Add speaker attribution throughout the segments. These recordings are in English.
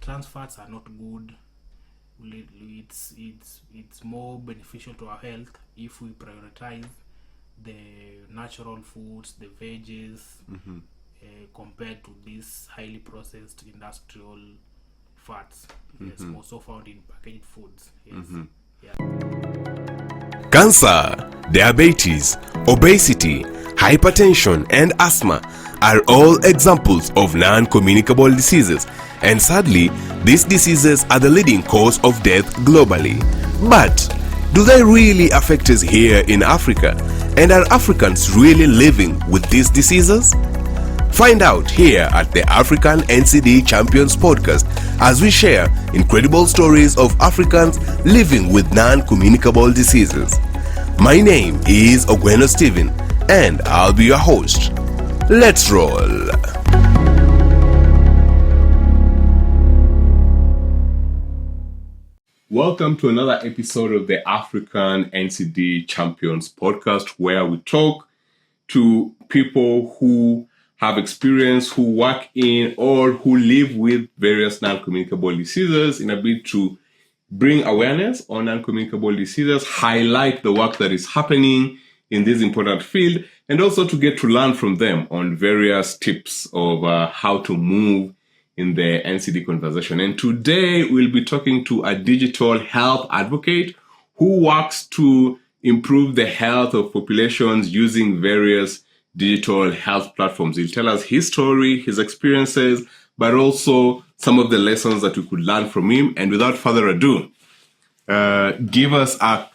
Speaker 1: trans fats are not good. It's more beneficial to our health if we prioritize the natural foods, the veggies, compared to these highly processed industrial fats. Yes, also found in packaged foods. Yes.
Speaker 2: Cancer, diabetes, obesity, hypertension, and asthma are all examples of non-communicable diseases, and sadly, these diseases are the leading cause of death globally. But do they really affect us here in Africa? And are Africans really living with these diseases? Find out here at the African NCD Champions Podcast as we share incredible stories of Africans living with non-communicable diseases. My name is Ogweno Stephen and I'll be your host. Let's roll. Welcome to another episode of the African NCD Champions Podcast, where we talk to people who have experience, who work in or who live with various non-communicable diseases in a bid to bring awareness on non-communicable diseases, highlight the work that is happening in this important field, and also to get to learn from them on various tips of how to move in the NCD conversation. And today we'll be talking to a digital health advocate who works to improve the health of populations using various digital health platforms. He'll tell us his story, his experiences, but also some of the lessons that we could learn from him. And without further ado, give us an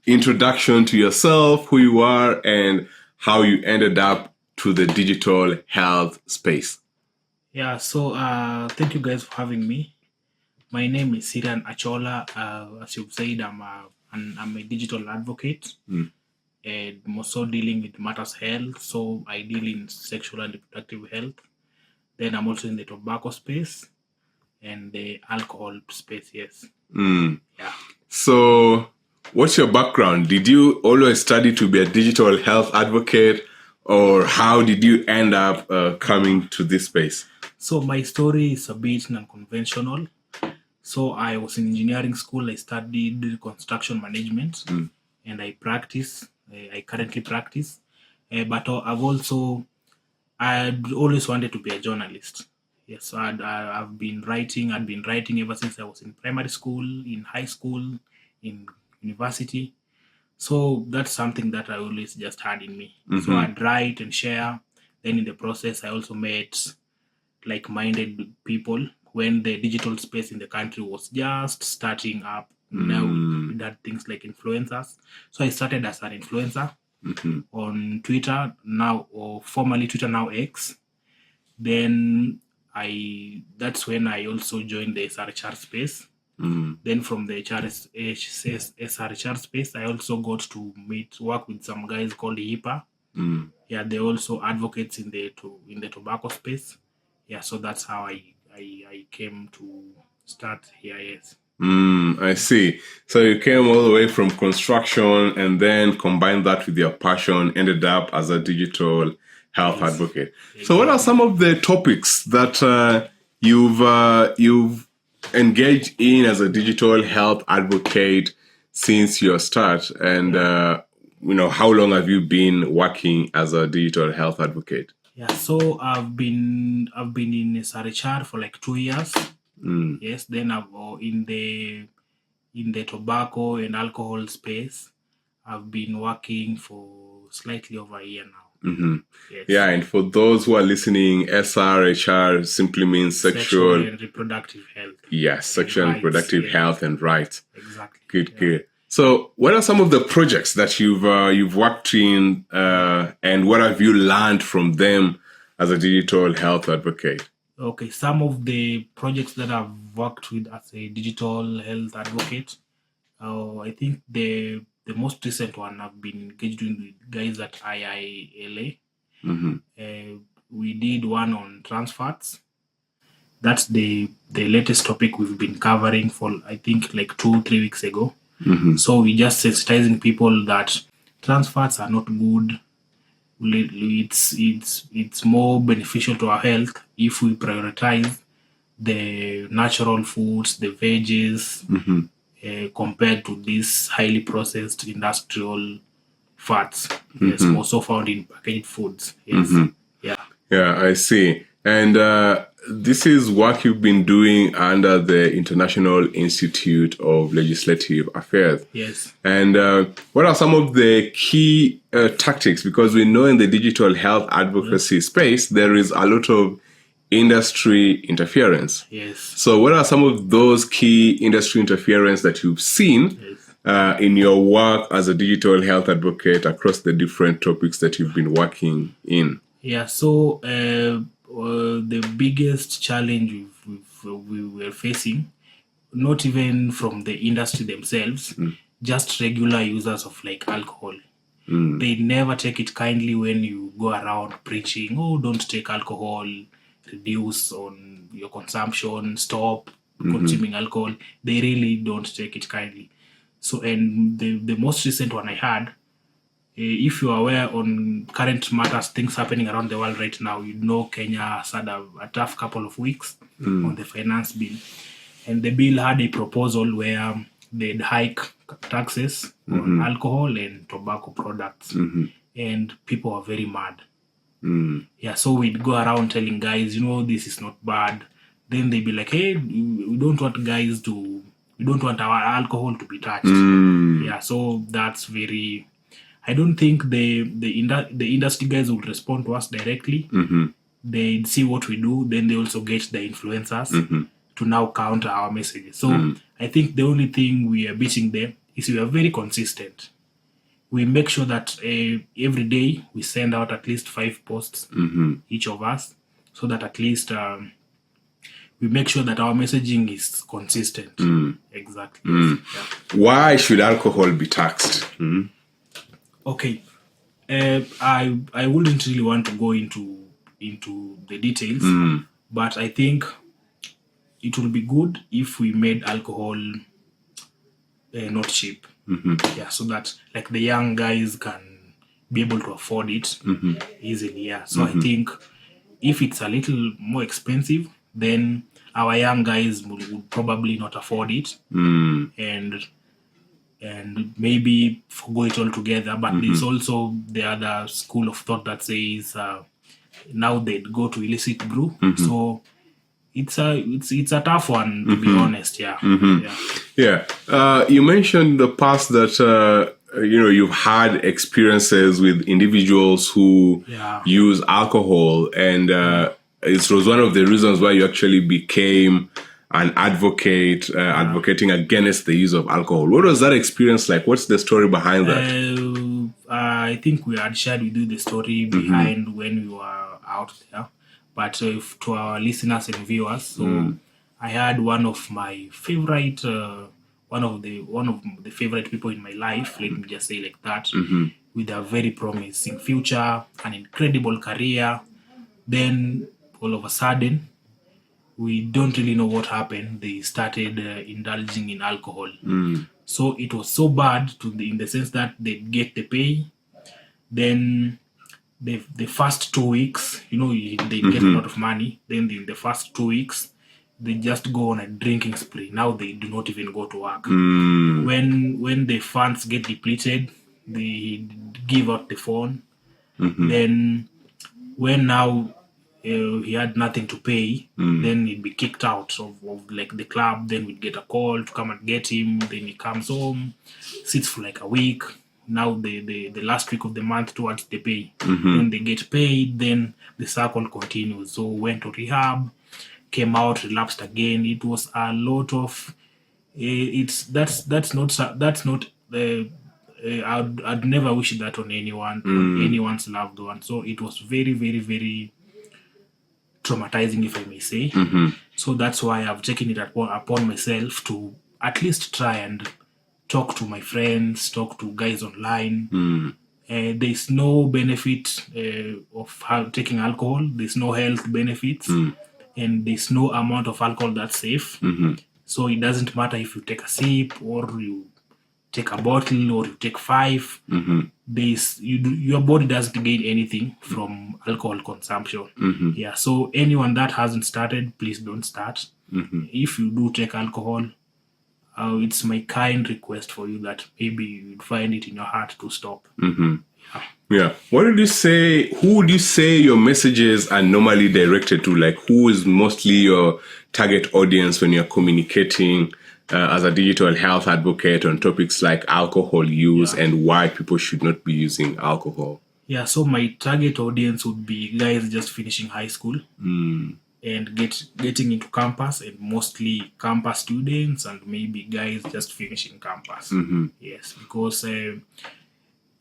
Speaker 2: introduction to yourself, who you are, and how you ended up to the digital health space.
Speaker 1: Yeah, so thank you guys for having me. My name is Cyrian Achola. As you've said, I'm a digital advocate, and more so dealing with matters health. So I deal in sexual and reproductive health. Then I'm also in the tobacco space and the alcohol space. Yes. Yeah.
Speaker 2: So, what's your background? Did you always study to be a digital health advocate, or how did you end up coming to this space?
Speaker 1: So my story is a bit non-conventional. So I was in engineering school. I studied construction management, and I practice. I currently practice, but I'd always wanted to be a journalist. Yes, so I've been writing. I'd been writing ever since I was in primary school, in high school, in university. So that's something that I always just had in me. So I'd write and share. Then in the process, I also met like-minded people when the digital space in the country was just starting up. Now we had things like influencers. So I started as an influencer on Twitter, now, or formerly Twitter, now X. Then that's when I also joined the SRHR space. Then from the SRHR space, I also got to work with some guys called HIPAA. Yeah, they're also advocates in the tobacco space. Yeah, so that's how I came to start here. Yes.
Speaker 2: I see. So you came all the way from construction and then combined that with your passion, ended up as a digital health advocate. Exactly. So what are some of the topics that you've engaged in as a digital health advocate since your start? And how long have you been working as a digital health advocate?
Speaker 1: Yeah, so I've been in SRHR for like 2 years. Yes, then I've in the tobacco and alcohol space, I've been working for slightly over a year now. Yes.
Speaker 2: Yeah, and for those who are listening, SRHR simply means sexual
Speaker 1: and reproductive health.
Speaker 2: Yes, sexual and reproductive health and rights.
Speaker 1: Exactly.
Speaker 2: Good. So, what are some of the projects that you've worked in, and what have you learned from them as a digital health advocate?
Speaker 1: Okay, some of the projects that I've worked with as a digital health advocate, I think the most recent one I've been engaged with guys at IILA. We did one on trans fats. That's the latest topic we've been covering for, I think, like 2-3 weeks ago. So we just sensitizing people that trans fats are not good. It's more beneficial to our health if we prioritize the natural foods, the veggies, compared to these highly processed industrial fats. Yes, also found in packaged foods. Yes. Yeah.
Speaker 2: Yeah, I see. And this is work you've been doing under the International Institute of Legislative Affairs.
Speaker 1: Yes.
Speaker 2: And what are some of the key tactics? Because we know in the digital health advocacy space, there is a lot of industry interference.
Speaker 1: Yes.
Speaker 2: So what are some of those key industry interference that you've seen in your work as a digital health advocate across the different topics that you've been working in?
Speaker 1: Yeah, so the biggest challenge we were facing, not even from the industry themselves, just regular users of like alcohol. They never take it kindly when you go around preaching, oh, don't take alcohol, reduce on your consumption, stop consuming alcohol. They really don't take it kindly. So, and the most recent one I had, if you are aware on current matters, things happening around the world right now, you know Kenya has had a tough couple of weeks on the finance bill. And the bill had a proposal where they'd hike taxes on alcohol and tobacco products. And people are very mad. Yeah, so we'd go around telling guys, this is not bad. Then they'd be like, hey, we don't want our alcohol to be touched. Yeah, so that's very... I don't think the industry guys will respond to us directly. They see what we do, then they also get the influencers to now counter our messages. So I think the only thing we are beating them is we are very consistent. We make sure that every day we send out at least 5 posts, each of us, so that at least we make sure that our messaging is consistent. Exactly. Yeah.
Speaker 2: Why should alcohol be taxed?
Speaker 1: Okay, I wouldn't really want to go into the details, but I think it will be good if we made alcohol not cheap. Yeah, so that like the young guys can be able to afford it easily. Yeah, so I think if it's a little more expensive, then our young guys would probably not afford it, and maybe forgo it altogether. But there's also the other school of thought that says now they'd go to illicit brew. So it's a tough one, to be honest. Yeah.
Speaker 2: You mentioned in the past that you've had experiences with individuals who use alcohol, and it was one of the reasons why you actually became an advocate, advocating against the use of alcohol. What was that experience like? What's the story behind that?
Speaker 1: I think we had shared with you the story behind when we were out there. But to our listeners and viewers, so I had one of my favorite, one of the favorite people in my life. Let me just say like that, with a very promising future, an incredible career. Then all of a sudden, we don't really know what happened. They started indulging in alcohol. So it was so bad in the sense that they get the pay. Then the first 2 weeks, they get a lot of money. Then in the first 2 weeks, they just go on a drinking spree. Now they do not even go to work. When the funds get depleted, they give out the phone. Then when now he had nothing to pay, then he'd be kicked out of like the club. Then we'd get a call to come and get him. Then he comes home, sits for like a week. Now the last week of the month towards the pay. When they get paid, then the circle continues. So went to rehab, came out, relapsed again. It was a lot of I'd never wish that on anyone, on anyone's loved one. So it was very, very, very traumatizing, if I may say. So that's why I've taken it upon myself to at least try and talk to my friends, talk to guys online. There's no benefit of taking alcohol. There's no health benefits, and there's no amount of alcohol that's safe. So it doesn't matter if you take a sip or you take a bottle or you take 5, your body doesn't gain anything from alcohol consumption. Yeah, so anyone that hasn't started, please don't start. If you do take alcohol, it's my kind request for you that maybe you'd find it in your heart to stop.
Speaker 2: Yeah. What did you say? Who would you say your messages are normally directed to? Like, who is mostly your target audience when you're communicating as a digital health advocate on topics like alcohol use and why people should not be using alcohol?
Speaker 1: Yeah, so my target audience would be guys just finishing high school and getting into campus, and mostly campus students and maybe guys just finishing campus. Yes, because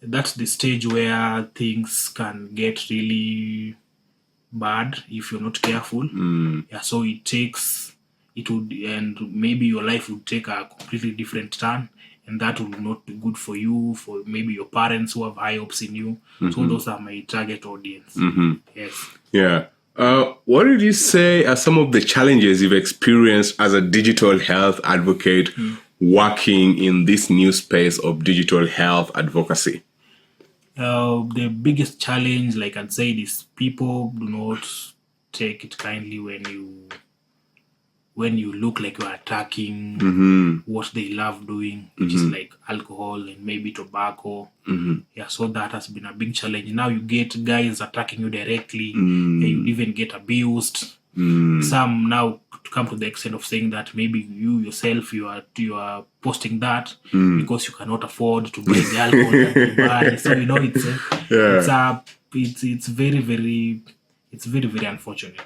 Speaker 1: that's the stage where things can get really bad if you're not careful. Yeah, so and maybe your life would take a completely different turn, and that will not be good for you, for maybe your parents who have high hopes in you. So those are my target audience. Yes.
Speaker 2: Yeah. What did you say are some of the challenges you've experienced as a digital health advocate working in this new space of digital health advocacy?
Speaker 1: The biggest challenge, like I'd say, is people do not take it kindly when you look like you're attacking what they love doing, which is like alcohol and maybe tobacco. Yeah, so that has been a big challenge. Now you get guys attacking you directly, and you even get abused. Some now come to the extent of saying that maybe you yourself you are posting that because you cannot afford to buy the alcohol that you buy. So it's very very unfortunate.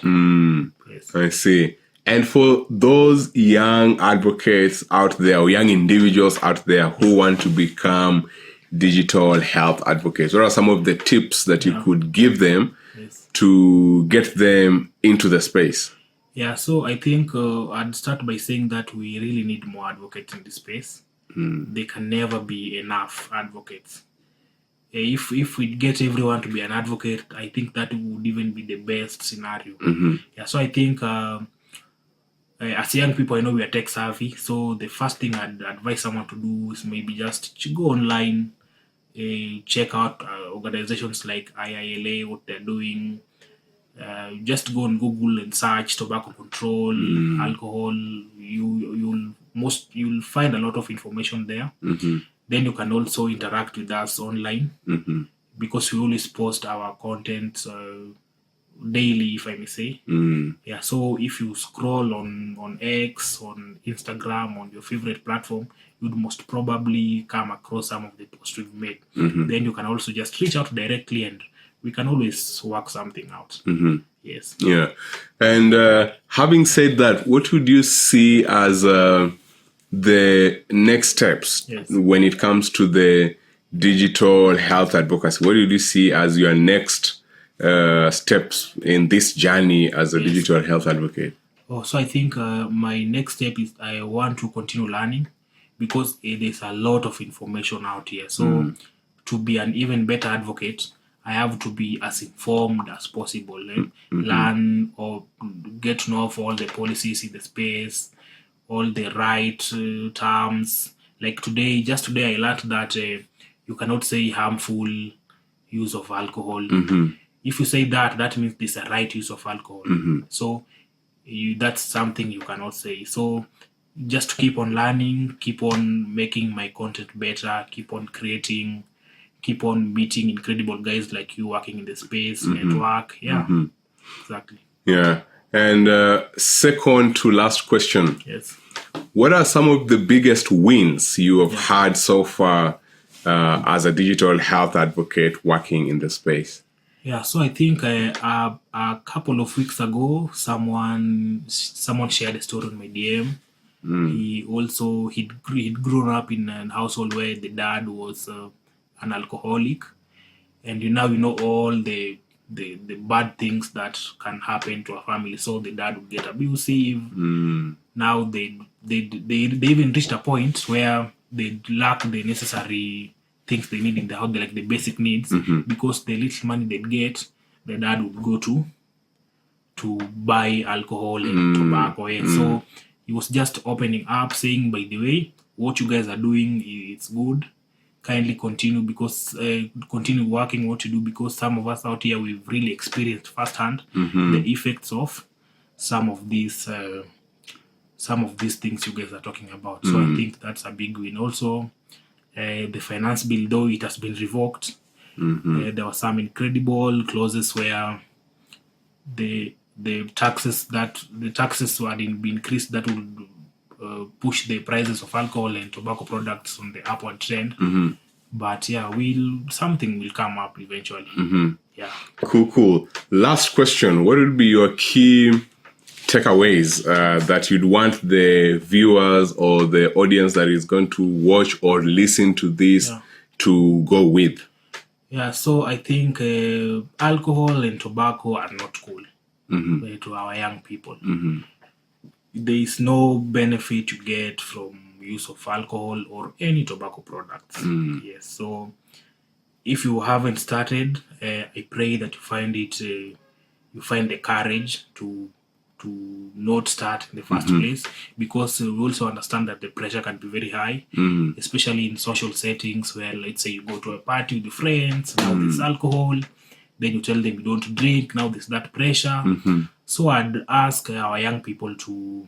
Speaker 1: Yes.
Speaker 2: I see. And for those young advocates out there, or young individuals out there who want to become digital health advocates, what are some of the tips that you could give them to get them into the space?
Speaker 1: Yeah, so I think I'd start by saying that we really need more advocates in this space. There can never be enough advocates. If we get everyone to be an advocate, I think that would even be the best scenario. Yeah, so I think as young people, I know we are tech savvy, so the first thing I'd advise someone to do is maybe just to go online, check out organizations like IILA, what they're doing. Just go on Google and search tobacco control, alcohol. You'll find a lot of information there. Then you can also interact with us online because we always post our content daily, if I may say. Yeah, so if you scroll on X, on Instagram, on your favorite platform, you'd most probably come across some of the posts we've made. Then you can also just reach out directly and we can always work something out. Yes.
Speaker 2: Yeah. And having said that, what would you see as the next steps when it comes to the digital health advocacy? What did you see as your next steps in this journey as a digital health advocate?
Speaker 1: So I think my next step is I want to continue learning because there's a lot of information out here. So to be an even better advocate, I have to be as informed as possible. Learn or get to know of all the policies in the space, all the right terms. Like today I learned that you cannot say harmful use of alcohol. If you say that means there's a right use of alcohol. So that's something you cannot say. So just keep on learning, keep on making my content better, keep on creating, keep on meeting incredible guys like you working in the space, network. Yeah, exactly.
Speaker 2: Yeah. And second to last question.
Speaker 1: Yes.
Speaker 2: What are some of the biggest wins you have had so far as a digital health advocate working in the space?
Speaker 1: Yeah, so I think a couple of weeks ago, someone shared a story on my DM. He'd grown up in a household where the dad was an alcoholic, and you know all the bad things that can happen to a family. So the dad would get abusive. Now they even reached a point where they lack the necessary things they need in the house, like the basic needs, because the little money they get, the dad would go to buy alcohol and tobacco. So he was just opening up, saying, by the way, what you guys are doing, it's good. Kindly continue continue working what you do, because some of us out here, we've really experienced firsthand the effects of some of these things you guys are talking about. So I think that's a big win. Also, the finance bill, though it has been revoked, there were some incredible clauses where the taxes were be increased that would push the prices of alcohol and tobacco products on the upward trend. But yeah, something will come up eventually. Yeah.
Speaker 2: Cool. Last question. What would be your key takeaways that you'd want the viewers or the audience that is going to watch or listen to this to go with?
Speaker 1: Yeah, so I think alcohol and tobacco are not cool to our young people. There is no benefit you get from use of alcohol or any tobacco products. Yes, so if you haven't started, I pray that you find the courage to not start in the first place, because we also understand that the pressure can be very high, especially in social settings where, let's say, you go to a party with your friends, now there's alcohol, then you tell them you don't drink, now there's that pressure. So I'd ask our young people to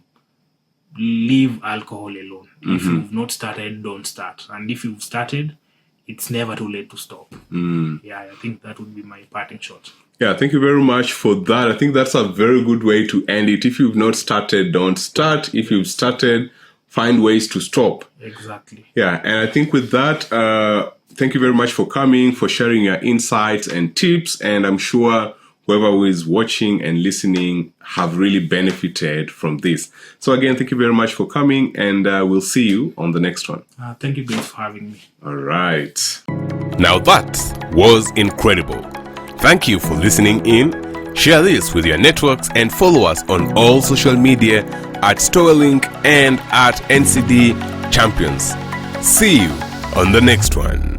Speaker 1: leave alcohol alone. If you've not started, don't start. And if you've started, it's never too late to stop. Yeah, I think that would be my parting shot.
Speaker 2: Yeah, thank you very much for that. I think that's a very good way to end it. If you've not started, don't start. If you've started, find ways to stop.
Speaker 1: Exactly.
Speaker 2: Yeah, and I think with that, thank you very much for coming, for sharing your insights and tips. And I'm sure whoever is watching and listening have really benefited from this. So again, thank you very much for coming, and we'll see you on the next one.
Speaker 1: Thank you guys for having me.
Speaker 2: All right.
Speaker 3: Now that was incredible. Thank you for listening in. Share this with your networks and follow us on all social media at Storelink and at NCD Champions. See you on the next one.